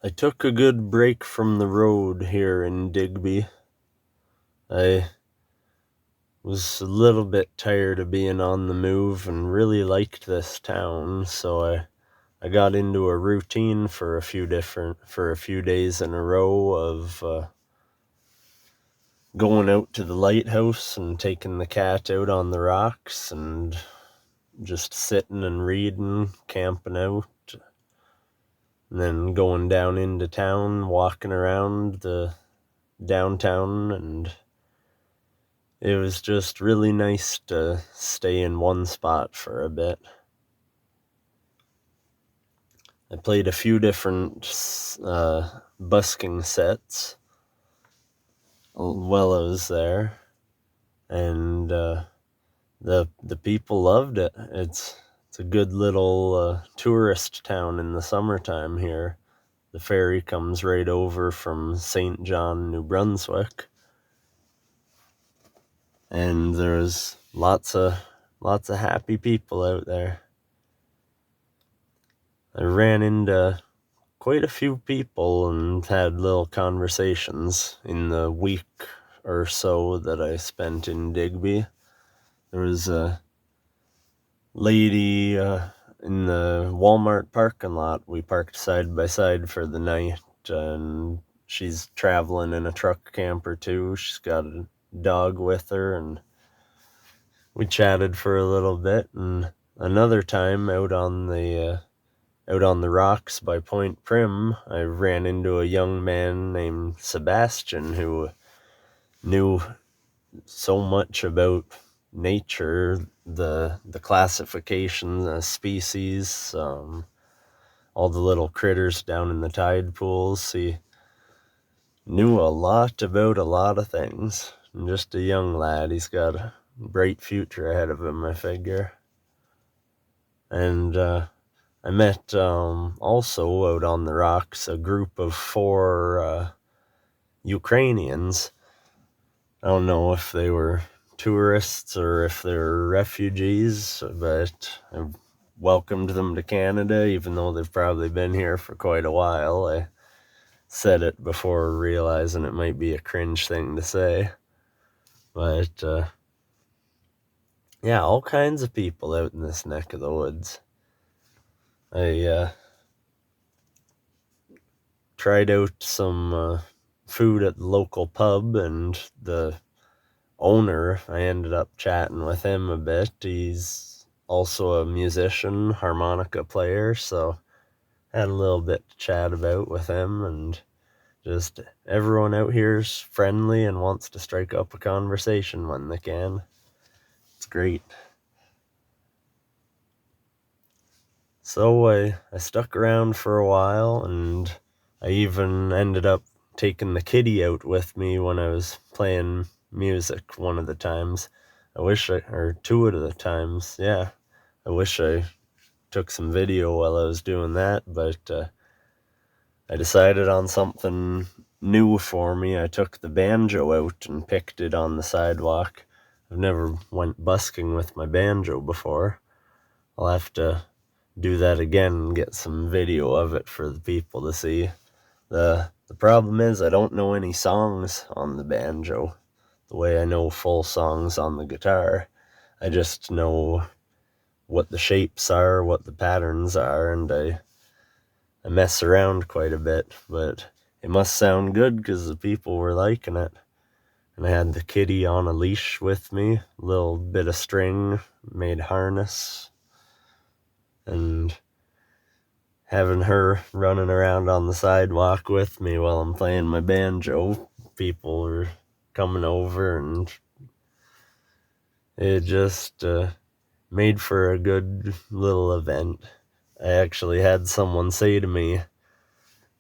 I took a good break from the road here in Digby. I was a little bit tired of being on the move and really liked this town, so I got into a routine for a few days in a row of going out to the lighthouse and taking the cat out on the rocks and just sitting and reading, camping out, and then going down into town, walking around the downtown, and it was just really nice to stay in one spot for a bit. I played a few different busking sets while I was there, and the people loved it. It's a good little tourist town in the summertime here. The ferry comes right over from St. John, New Brunswick, and there's lots of happy people out there. I ran into quite a few people and had little conversations in the week or so that I spent in Digby. There was a lady in the Walmart parking lot. We parked side by side for the night, and she's traveling in a truck camper too. She's got a dog with her, and we chatted for a little bit. And another time out on the rocks by Point Prim, I ran into a young man named Sebastian who knew so much about nature, the classification, the species, all the little critters down in the tide pools. He knew a lot about a lot of things. And just a young lad. He's got a bright future ahead of him, I figure. And I met also out on the rocks a group of 4 Ukrainians. I don't know if they were tourists or if they were refugees, but I welcomed them to Canada, even though they've probably been here for quite a while. I said it before realizing it might be a cringe thing to say. But yeah, all kinds of people out in this neck of the woods. I tried out some food at the local pub, and the owner, I ended up chatting with him a bit. He's also a musician, harmonica player, so had a little bit to chat about with him, and just everyone out here's friendly and wants to strike up a conversation when they can. It's great. So I stuck around for a while, and I even ended up taking the kitty out with me when I was playing music one of the times. Or 2 of the times, yeah. I wish I took some video while I was doing that, but I decided on something new for me. I took the banjo out and picked it on the sidewalk. I've never went busking with my banjo before. I'll have to do that again and get some video of it for the people to see. The problem is I don't know any songs on the banjo the way I know full songs on the guitar. I just know what the shapes are, what the patterns are, and I mess around quite a bit, but it must sound good because the people were liking it. And I had the kitty on a leash with me, a little bit of string, made harness, and having her running around on the sidewalk with me while I'm playing my banjo. People were coming over, and it just made for a good little event. I actually had someone say to me,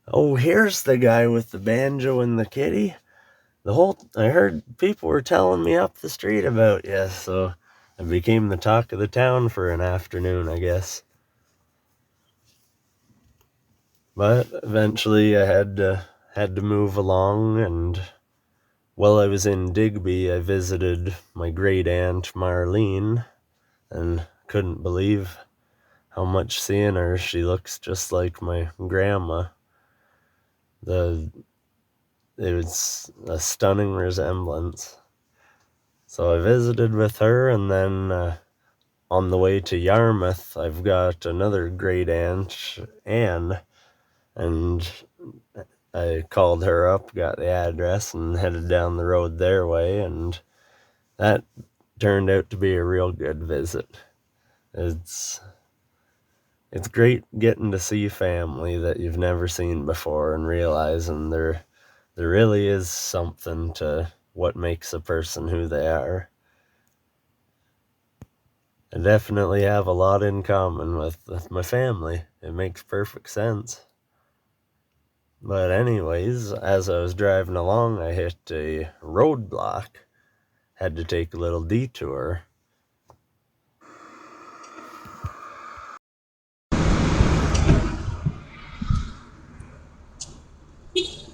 "Oh, here's the guy with the banjo and the kitty. I heard people were telling me up the street about you," so I became the talk of the town for an afternoon, I guess. But eventually I had to move along, and while I was in Digby, I visited my great aunt Marlene, and couldn't believe how much seeing her. She looks just like my grandma. It was a stunning resemblance. So I visited with her, and then on the way to Yarmouth, I've got another great aunt, Anne, and I called her up, got the address, and headed down the road their way, and that turned out to be a real good visit. It's great getting to see family that you've never seen before and realizing there really is something to what makes a person who they are. I definitely have a lot in common with my family. It makes perfect sense. But anyways, as I was driving along, I hit a roadblock. Had to take a little detour.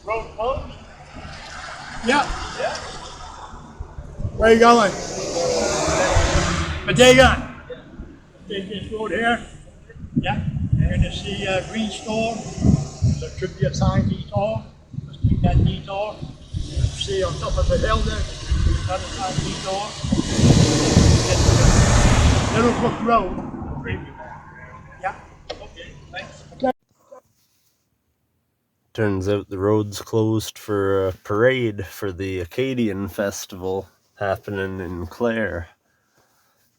Road closed? Yeah. Yeah. Where are you going? Bodega. Take this road here. Yeah. You're going to see a green store. There should be a sign detour. Just take that detour. See on top of the hill there, another sign detour. Liverpool Road. Yeah. Okay, thanks. Okay. Turns out the road's closed for a parade for the Acadian Festival happening in Clare.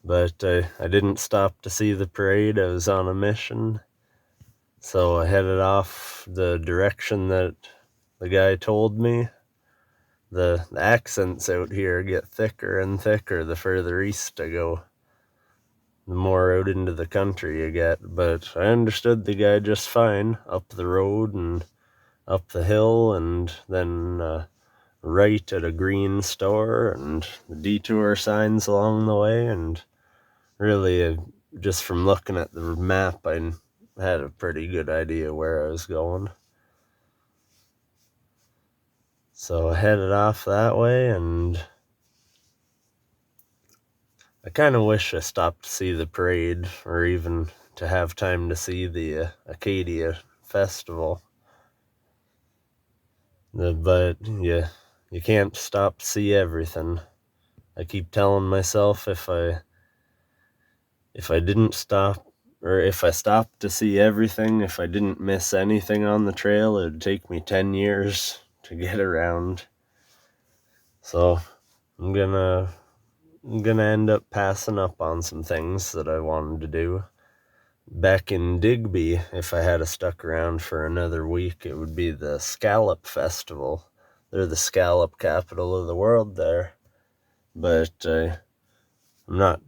But I didn't stop to see the parade. I was on a mission. So I headed off the direction that the guy told me. The accents out here get thicker and thicker the further east I go. The more out into the country you get. But I understood the guy just fine. Up the road and up the hill, and then right at a green store, and the detour signs along the way, and really, just from looking at the map, I had a pretty good idea where I was going. So I headed off that way, and I kind of wish I stopped to see the parade, or even to have time to see the Acadia Festival. But you can't stop to see everything. I keep telling myself if I didn't stop, or if I stopped to see everything, if I didn't miss anything on the trail, it would take me 10 years to get around. So I'm gonna end up passing up on some things that I wanted to do. Back in Digby, if I had stuck around for another week, it would be the Scallop Festival. They're the scallop capital of the world there. But I'm not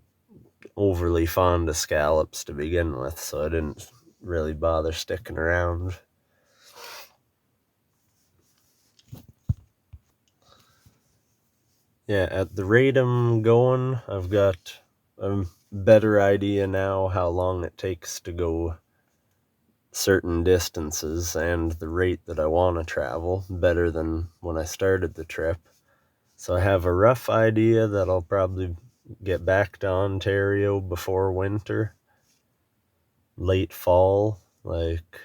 overly fond of scallops to begin with, so I didn't really bother sticking around. Yeah, at the rate I'm going, I've got a better idea now how long it takes to go certain distances and the rate that I want to travel, better than when I started the trip. So I have a rough idea that I'll probably get back to Ontario before winter, late fall. Like,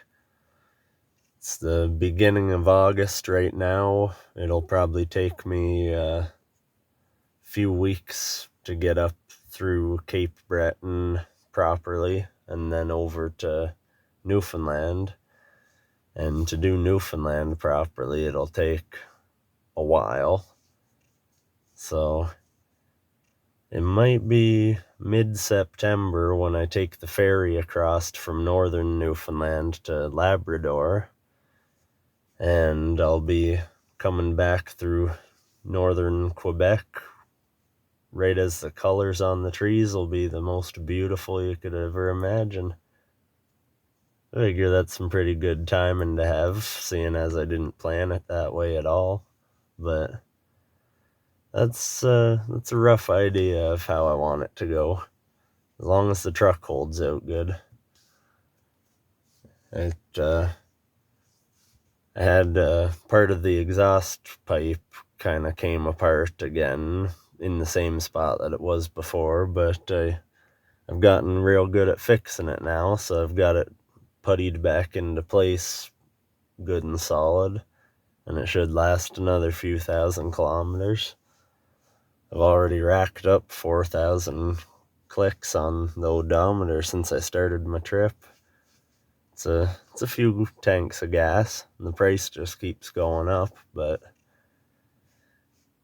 it's the beginning of August right now. It'll probably take me a few weeks to get up through Cape Breton properly, and then over to Newfoundland. And to do Newfoundland properly, it'll take a while. So it might be mid-September when I take the ferry across from northern Newfoundland to Labrador, and I'll be coming back through northern Quebec right as the colors on the trees will be the most beautiful you could ever imagine. I figure that's some pretty good timing to have, seeing as I didn't plan it that way at all. But that's a rough idea of how I want it to go, as long as the truck holds out good. I had part of the exhaust pipe kind of came apart again in the same spot that it was before, but I've gotten real good at fixing it now, so I've got it puttied back into place good and solid. and it should last another few thousand kilometers. I've already racked up 4,000 clicks on the odometer since I started my trip. It's a few tanks of gas, and the price just keeps going up, but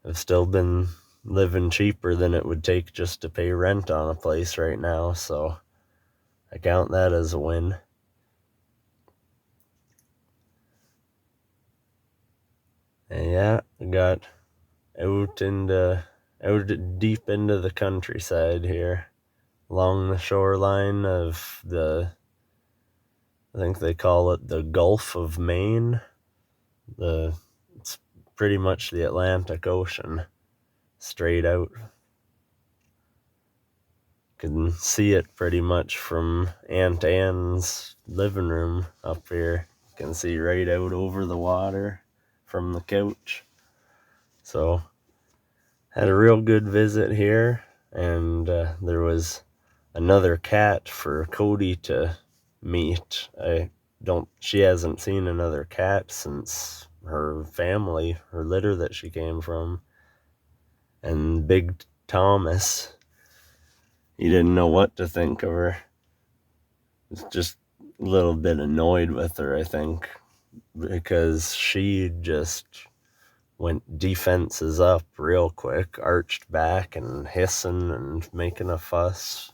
I've still been living cheaper than it would take just to pay rent on a place right now, so I count that as a win. And yeah, I got out deep into the countryside here, along the shoreline of I think they call it the Gulf of Maine. It's pretty much the Atlantic Ocean, straight out. Can see it pretty much from Aunt Anne's living room up here. Can see right out over the water from the couch. So had a real good visit here, and there was another cat for Cody to meet. She hasn't seen another cat since her family, her litter that she came from. And Big Thomas, he didn't know what to think of her. Was just a little bit annoyed with her, I think, because she just went defenses up real quick, arched back and hissing and making a fuss.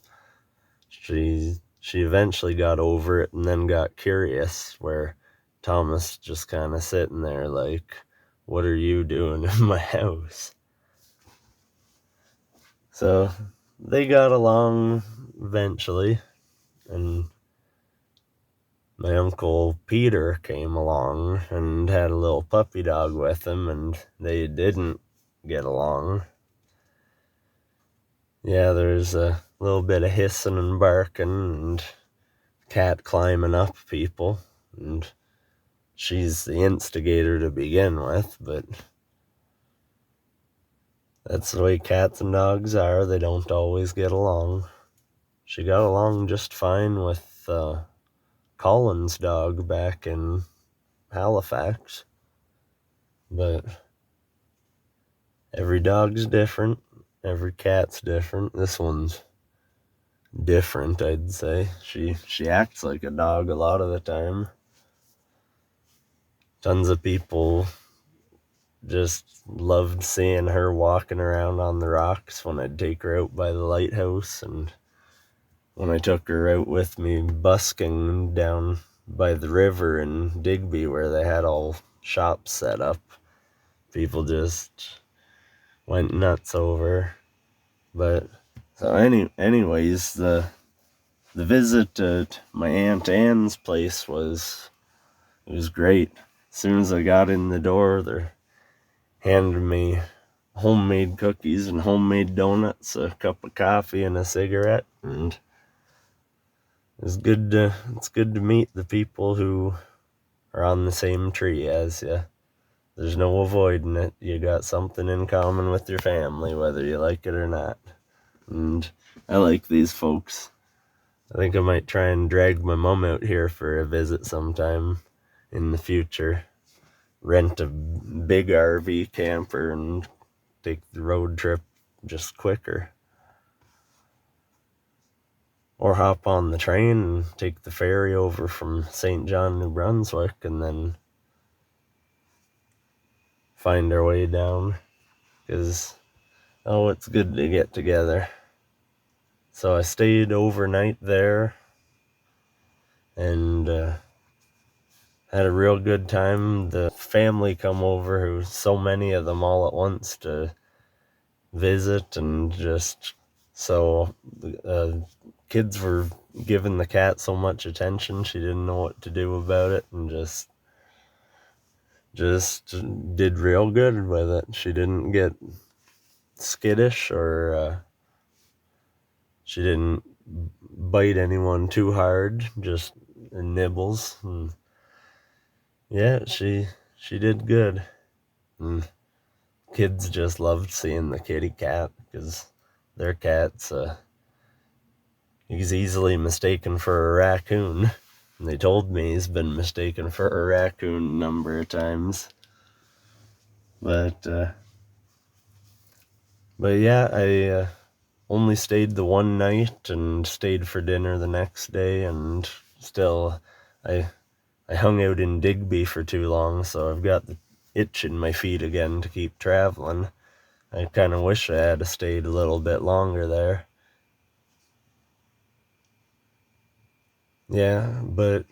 She eventually got over it and then got curious, where Thomas just kind of sitting there like, what are you doing in my house? So they got along eventually, and my Uncle Peter came along and had a little puppy dog with him, and they didn't get along. Yeah, there's a little bit of hissing and barking and cat climbing up people, and she's the instigator to begin with, but that's the way cats and dogs are. They don't always get along. She got along just fine with Colin's dog back in Halifax, but every dog's different. Every cat's different. This one's different, I'd say. She acts like a dog a lot of the time. Tons of people just loved seeing her walking around on the rocks when I'd take her out by the lighthouse, and when I took her out with me busking down by the river in Digby where they had all shops set up. People just went nuts over her. But so anyways, the visit at my Aunt Anne's place was great. As soon as I got in the door, they handed me homemade cookies and homemade donuts, a cup of coffee, and a cigarette, and it's good to meet the people who are on the same tree as you. There's no avoiding it. You got something in common with your family, whether you like it or not. And I like these folks. I think I might try and drag my mom out here for a visit sometime in the future. Rent a big RV camper and take the road trip just quicker. Or hop on the train and take the ferry over from St. John, New Brunswick, and then find our way down. Because, it's good to get together. So I stayed overnight there and had a real good time. The family come over, who so many of them all at once to visit, and just so kids were giving the cat so much attention she didn't know what to do about it, and just did real good with it. She didn't get skittish, or she didn't bite anyone too hard, just nibbles. And yeah, she did good. And kids just loved seeing the kitty cat, because their cat's he's easily mistaken for a raccoon. And they told me he's been mistaken for a raccoon a number of times. But yeah, I only stayed the one night and stayed for dinner the next day, and still I hung out in Digby for too long, so I've got the itch in my feet again to keep traveling. I kind of wish I had stayed a little bit longer there. Yeah, but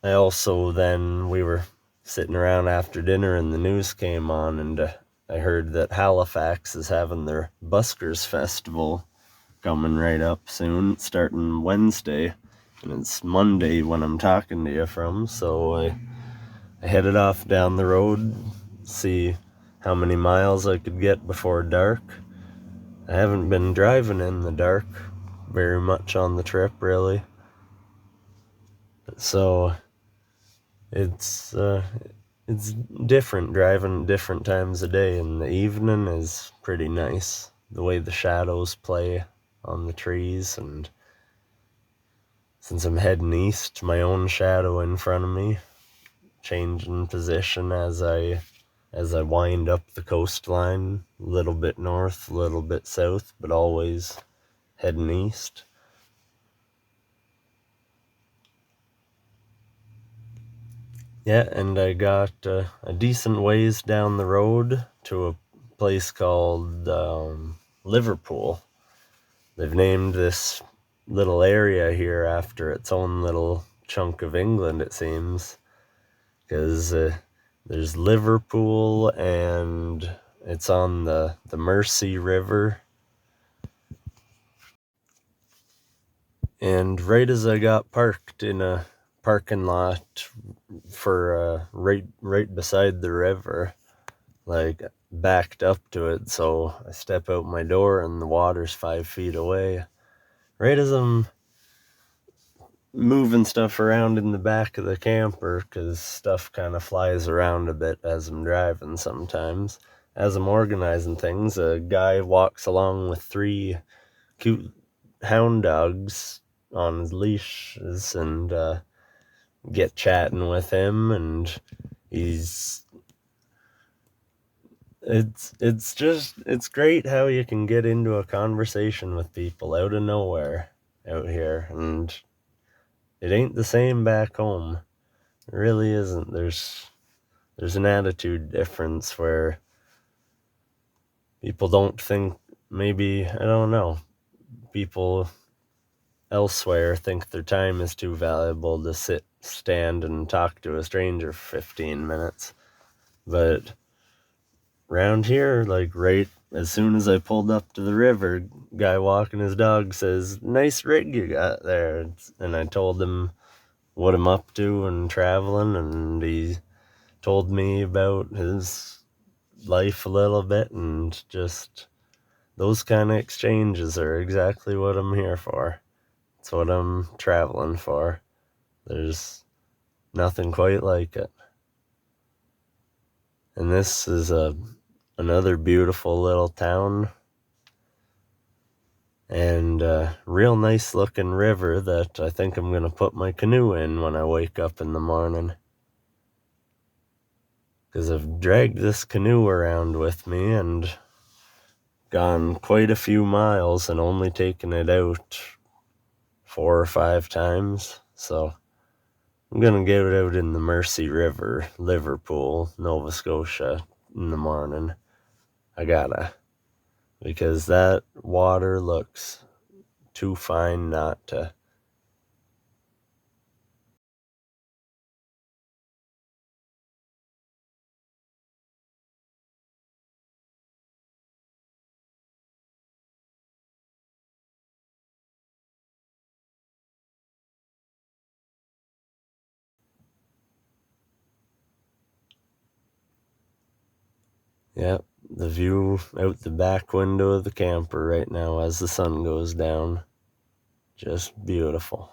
I also then, we were sitting around after dinner and the news came on, and I heard that Halifax is having their Buskers Festival coming right up soon, starting Wednesday, and it's Monday when I'm talking to you from, so I headed off down the road, see how many miles I could get before dark. I haven't been driving in the dark very much on the trip, really. So it's different driving different times of day, and the evening is pretty nice. The way the shadows play on the trees, and since I'm heading east, my own shadow in front of me, changing position as I wind up the coastline, a little bit north, a little bit south, but always heading east. Yeah, and I got a decent ways down the road to a place called Liverpool. They've named this little area here after its own little chunk of England, it seems, because there's Liverpool, and it's on the Mersey River. And right as I got parked in a parking lot for right beside the river, like backed up to it, so I step out my door and the water's 5 feet away. Right as I'm moving stuff around in the back of the camper, because stuff kind of flies around a bit as I'm driving sometimes. As I'm organizing things, a guy walks along with 3 cute hound dogs on his leashes, and get chatting with him, and he's it's great how you can get into a conversation with people out of nowhere out here, and it ain't the same back home. It really isn't. There's an attitude difference where people don't think, maybe, I don't know, people elsewhere think their time is too valuable to stand and talk to a stranger for 15 minutes. But round here, like right as soon as I pulled up to the river, guy walking his dog says, "Nice rig you got there." And I told him what I'm up to and traveling, and he told me about his life a little bit, and just those kind of exchanges are exactly what I'm here for. It's what I'm traveling for. There's nothing quite like it. And this is another beautiful little town, and a real nice looking river that I think I'm gonna put my canoe in when I wake up in the morning, because I've dragged this canoe around with me and gone quite a few miles and only taken it out 4 or 5 times. So I'm gonna get it out in the Mersey River, Liverpool, Nova Scotia, in the morning. I gotta, because that water looks too fine not to. Yep, the view out the back window of the camper right now as the sun goes down. Just beautiful.